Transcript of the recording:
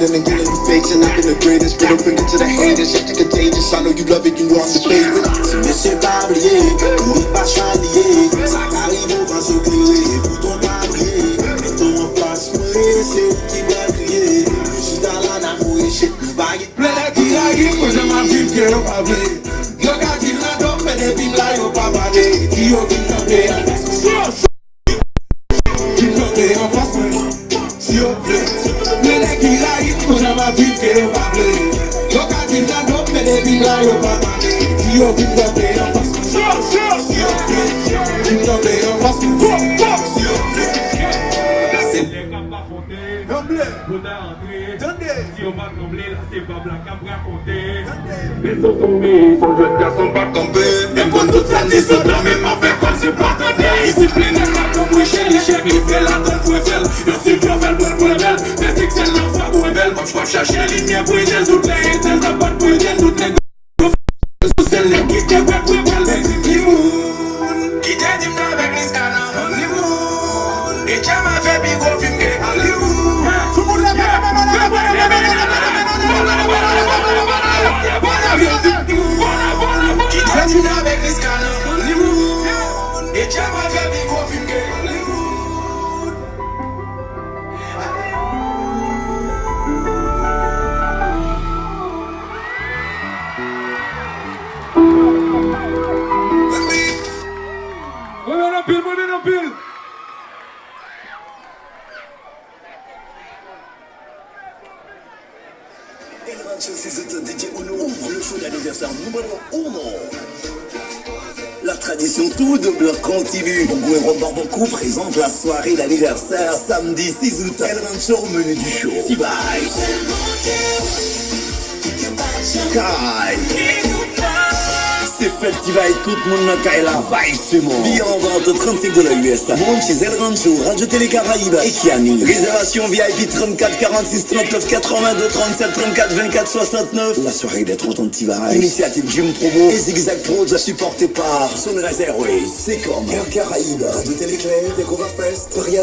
better than getting you fakes, and I've been the greatest. Middle finger to the haters, shit to contagious. I know you love it, you know I'm the favorite. Si monsieur pas oublié, oui pas chalier, ça arrive au bas se crier, bouton pas briller, mettons en face, moi c'est où qui va crier, je suis dans la nappe et shit, nous baguette. Plein de qui la guille, moi j'aime ma vie que l'on va blé. Yo ka dit la dope, mais des bimes là yo pas badé. Qui yo qui tombe en face, qui tombe en face, si yo plaît. Plein de qui la guille, moi j'aime ma vie que l'on va blé. Yo ka dit la dope, mais des bimes là yo pas badé. Qui yo qui tombe en face, si yo plaît. Qui tombe en face, si yo plaît. Là c'est les cap pas fonter. Pour entrer. Si on va trembler, là c'est pas blague à me raconter. Les autres tombés, sont jeunes garçons pas tomber. Et pour toute cette histoire, même en fait comme si pas tomber. Ici plein de cap pour moucher les chèques, il fait la donne pour faire. Je suis pour faire le pour belle. C'est que c'est l'enfant pour belle. Moi je vais chercher les lignes pour aider toutes les états. Ça pas pour aider toutes les gars. C'est les qui te fait pour belle. Qui t'a dit avec les scanners Hollywood. Et tiens ma fait big au film de Hollywood. Qui t'a dit avec les scanners Hollywood. Et tiens ma fait big au film de Hollywood. Reviens en pile. Ouvre le show d'anniversaire numéro 1. La tradition tout de bloc continue. Bongo et Robarbocou présente la soirée d'anniversaire samedi 6 août. El Rancho au menu du show. Steeve. Kai. C'est festival tout le monde n'a qu'à la vibe ce monde. Billets en vente $35 US. Monde chez El Rancho, Radio Télé Caraïbes et Kiani. Réservation VIP 34 46 39 82 37 34 24 69. La soirée des 30 ans de Tivaï. Initiative Jim Promo et Zigzag Pro supporté par Sunrise Airways. C'est comme Air Caraïbes, Radio Télé Claire, Découvert Fest,